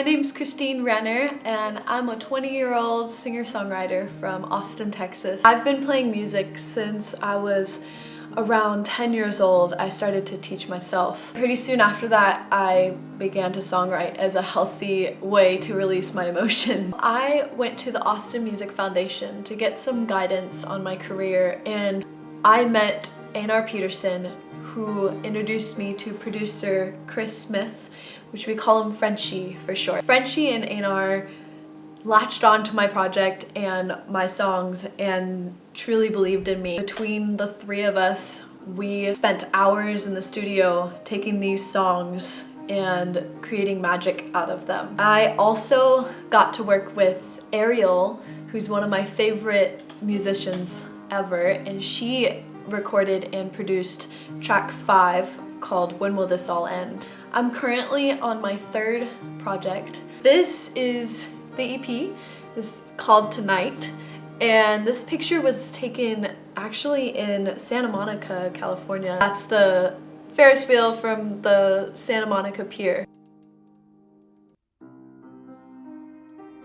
My name's Christine Renner and I'm a 20-year-old singer-songwriter from Austin, Texas. I've been playing music since I was around 10 years old. I started to teach myself. Pretty soon after that, I began to songwrite as a healthy way to release my emotions. I went to the Austin Music Foundation to get some guidance on my career, and I met Einar Pedersen, who introduced me to producer Chris Smith, which we call him Frenchie for short. Frenchie and Einar latched on to my project and my songs and truly believed in me. Between the three of us, we spent hours in the studio taking these songs and creating magic out of them. I also got to work with Arielle, who's one of my favorite musicians ever, and she recorded and produced track 5 called When Will This All End? I'm currently on my 3rd project. This is the EP. This is called Tonight, and this picture was taken actually in Santa Monica, California. That's the Ferris wheel from the Santa Monica Pier.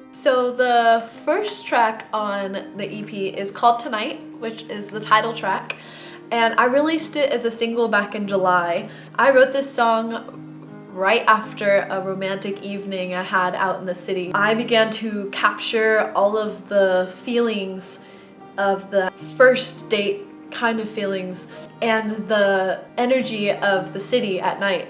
So the first track on the EP is called Tonight, which is the title track, and I released it as a single back in July. I wrote this song right after a romantic evening I had out in the city. I began to capture all of the feelings of the first date kind of feelings and the energy of the city at night.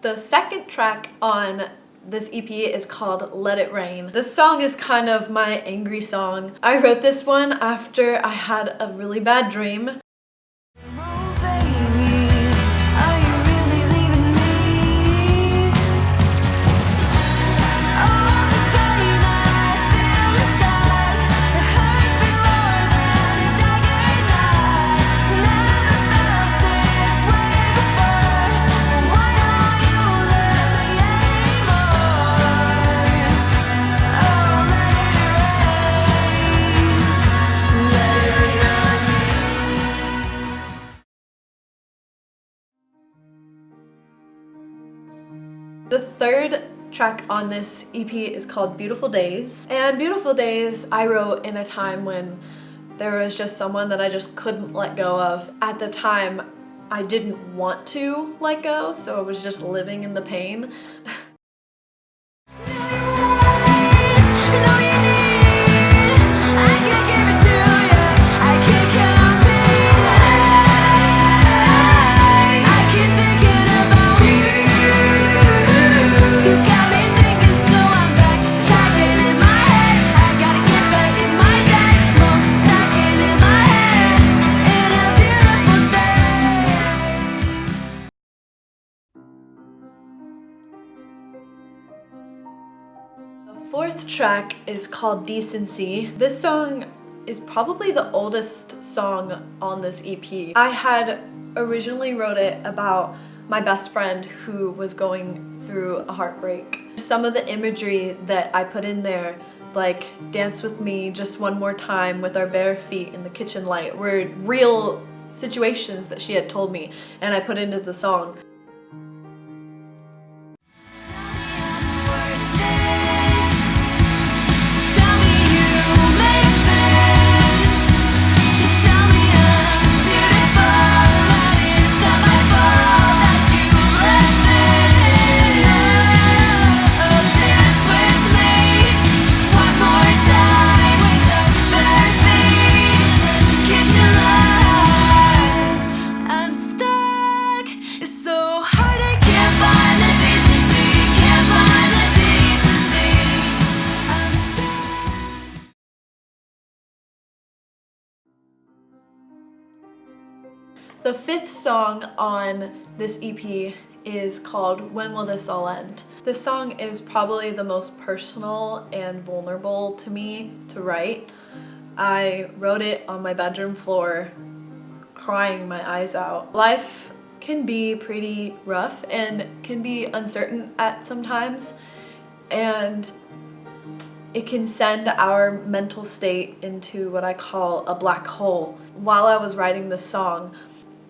The second track on this EP is called Let It Rain. This song is kind of my angry song. I wrote this one after I had a really bad dream. The third track on this EP is called Beautiful Daze. And Beautiful Daze I wrote in a time when there was just someone that I just couldn't let go of. At the time, I didn't want to let go, so I was just living in the pain. The fourth track is called Decency. This song is probably the oldest song on this EP. I had originally wrote it about my best friend who was going through a heartbreak. Some of the imagery that I put in there, like dance with me just one more time with our bare feet in the kitchen light, were real situations that she had told me, and I put into the song. The 5th song on this EP is called When Will This All End? This song is probably the most personal and vulnerable to me to write. I wrote it on my bedroom floor, crying my eyes out. Life can be pretty rough and can be uncertain at sometimes, and it can send our mental state into what I call a black hole. While I was writing this song,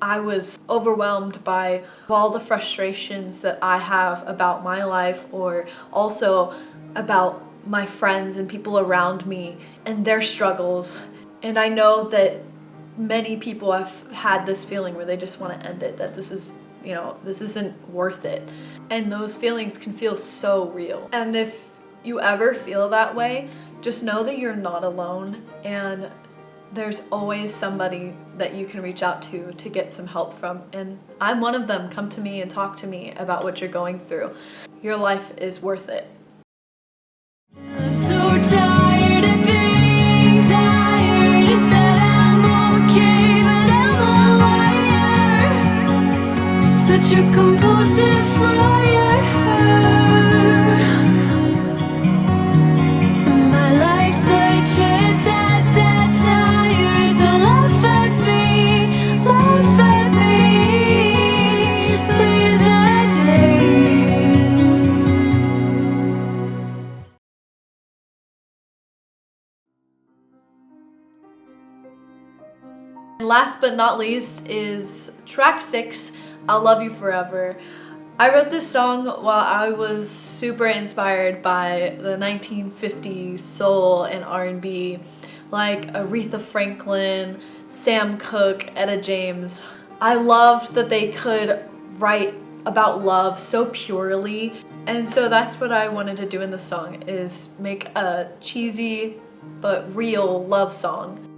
I was overwhelmed by all the frustrations that I have about my life, or also about my friends and people around me and their struggles. And I know that many people have had this feeling where they just want to end it, that this is, this isn't worth it. And those feelings can feel so real. And if you ever feel that way, just know that you're not alone, and there's always somebody that you can reach out to get some help from. And I'm one of them. Come to me and talk to me about what you're going through. Your life is worth it. I'm so tired of being tired. I said I'm okay, but I'm a liar. Such a compulsive flyer. My life switches at tires. So laugh at me, please a Last but not least is track 6, I'll Love You Forever. I wrote this song while I was super inspired by the 1950s soul and R&B, like Aretha Franklin, Sam Cooke, Etta James. I loved that they could write about love so purely, and so that's what I wanted to do in the song, is make a cheesy but real love song.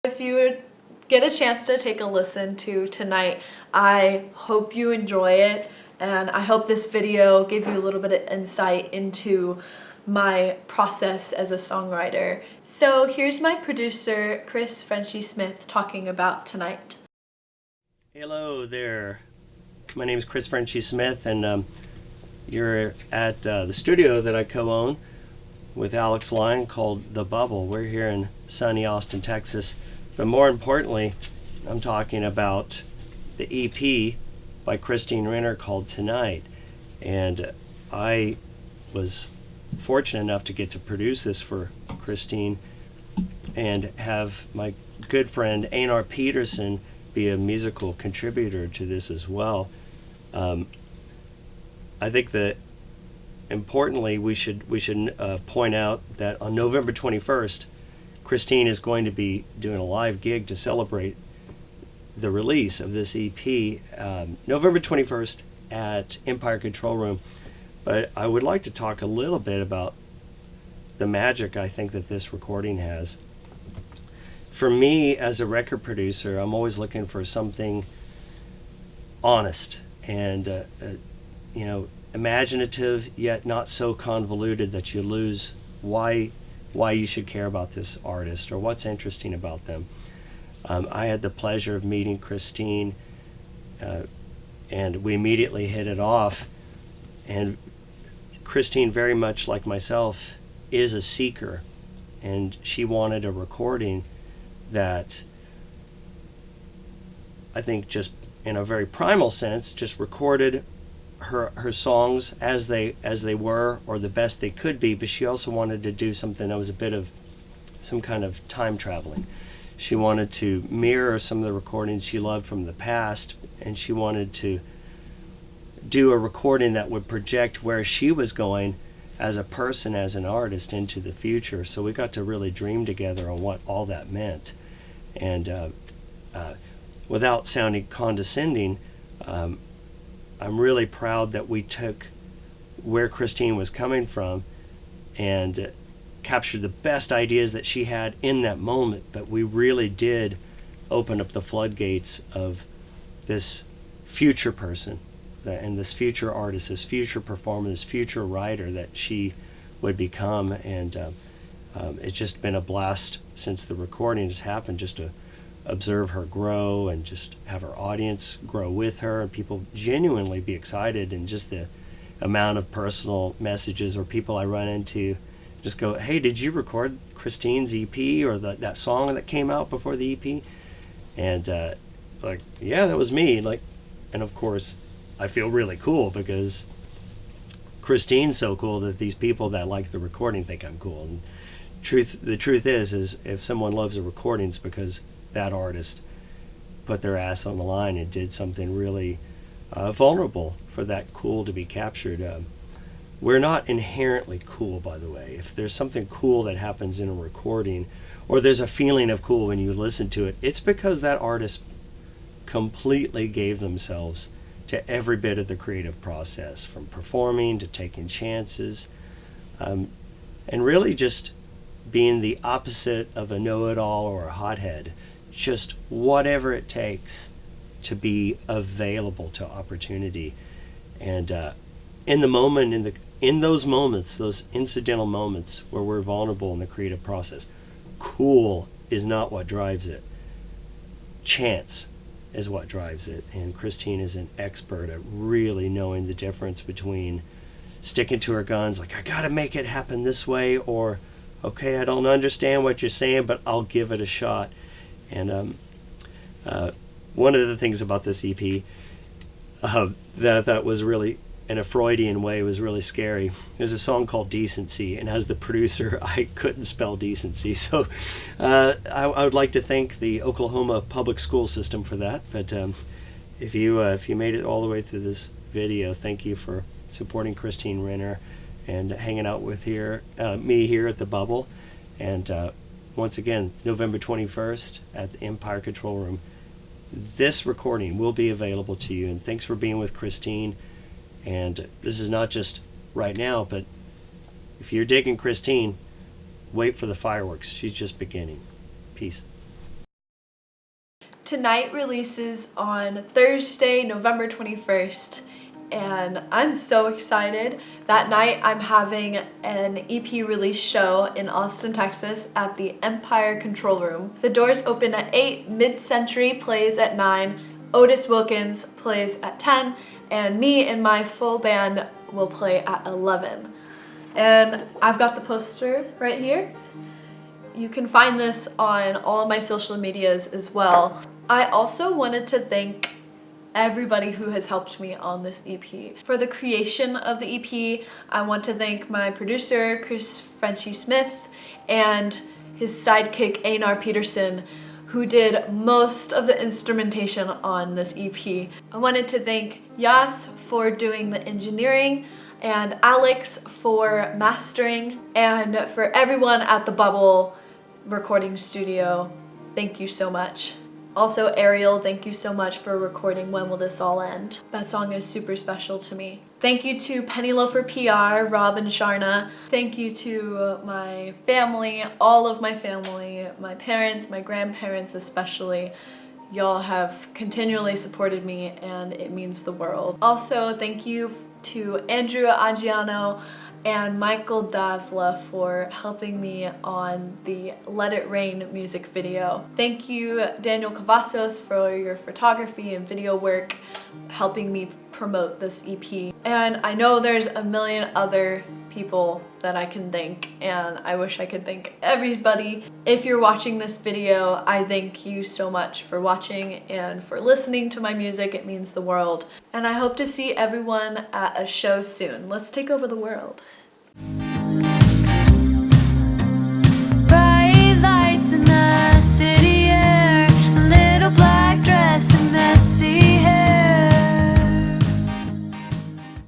If you would get a chance to take a listen to Tonight, I hope you enjoy it, and I hope this video gave you a little bit of insight into my process as a songwriter. So here's my producer, Frenchie Smith, talking about Tonight. Hello there. My name is Frenchie Smith, and you're at the studio that I co-own with Lyon called The Bubble. We're here in sunny Austin, Texas. But more importantly, I'm talking about the EP by Christine Renner called Tonight. And I was fortunate enough to get to produce this for Christine and have my good friend Einar Pedersen be a musical contributor to this as well. I think that importantly, we should point out that on November 21st, Christine is going to be doing a live gig to celebrate the release of this EP, November 21st at Empire Control Room. But I would like to talk a little bit about the magic I think that this recording has. For me, as a record producer, I'm always looking for something honest and imaginative, yet not so convoluted that you lose why you should care about this artist or what's interesting about them. I had the pleasure of meeting Christine, and we immediately hit it off. And Christine, very much like myself, is a seeker, and she wanted a recording that I think just in a very primal sense just recorded her songs as they were, or the best they could be, but she also wanted to do something that was a bit of some kind of time traveling. She wanted to mirror some of the recordings she loved from the past, and she wanted to do a recording that would project where she was going as a person, as an artist, into the future. So we got to really dream together on what all that meant. And without sounding condescending, I'm really proud that we took where Christine was coming from and captured the best ideas that she had in that moment, but we really did open up the floodgates of this future person and this future artist, this future performer, this future writer that she would become. And it's just been a blast since the recording has happened, just to observe her grow and just have her audience grow with her, and people genuinely be excited, and just the amount of personal messages or people I run into just go, hey, did you record Christine's EP or that song that came out before the EP? And like, yeah, that was me. Like, and of course I feel really cool because Christine's so cool that these people that like the recording think I'm cool. And the truth is if someone loves a recording, it's because that artist put their ass on the line and did something really vulnerable for that cool to be captured. We're not inherently cool, by the way. If there's something cool that happens in a recording, or there's a feeling of cool when you listen to it, it's because that artist completely gave themselves to every bit of the creative process, from performing to taking chances, and really just being the opposite of a know-it-all or a hothead. Just whatever it takes to be available to opportunity. And in the moment, in those moments, those incidental moments where we're vulnerable in the creative process, cool is not what drives it. Chance is what drives it. And Christine is an expert at really knowing the difference between sticking to her guns, like, I gotta make it happen this way, or, okay, I don't understand what you're saying, but I'll give it a shot. And one of the things about this EP that I thought was really, in a Freudian way, was really scary. There's a song called Decency, and as the producer, I couldn't spell decency. So I would like to thank the Oklahoma public school system for that. But if you made it all the way through this video, thank you for supporting Christine Renner and hanging out with me here at the Bubble. And once again, November 21st at the Empire Control Room. This recording will be available to you, and thanks for being with Christine. And this is not just right now, but if you're digging Christine, wait for the fireworks. She's just beginning. Peace. Tonight releases on Thursday, November 21st. And I'm so excited. That night I'm having an EP release show in Austin, Texas at the Empire Control Room. The doors open at 8, Mid-Century plays at 9, Otis Wilkins plays at 10, and me and my full band will play at 11. And I've got the poster right here. You can find this on all of my social medias as well. I also wanted to thank everybody who has helped me on this EP. For the creation of the EP, I want to thank my producer, Frenchie Smith, and his sidekick, Einar Pedersen, who did most of the instrumentation on this EP. I wanted to thank Jas for doing the engineering, and Alex for mastering, and for everyone at the Bubble recording studio. Thank you so much. Also, Arielle, thank you so much for recording When Will This All End? That song is super special to me. Thank you to Penny Loafer PR, Rob and Sharna. Thank you to my family, all of my family, my parents, my grandparents especially. Y'all have continually supported me and it means the world. Also, thank you to Andrew Anguiano and Michael Davla for helping me on the Let It Rain music video. Thank you, Daniel Cavazos, for your photography and video work, helping me promote this EP. And I know there's a million other people that I can thank, and I wish I could thank everybody. If you're watching this video, I thank you so much for watching and for listening to my music. It means the world. And I hope to see everyone at a show soon. Let's take over the world.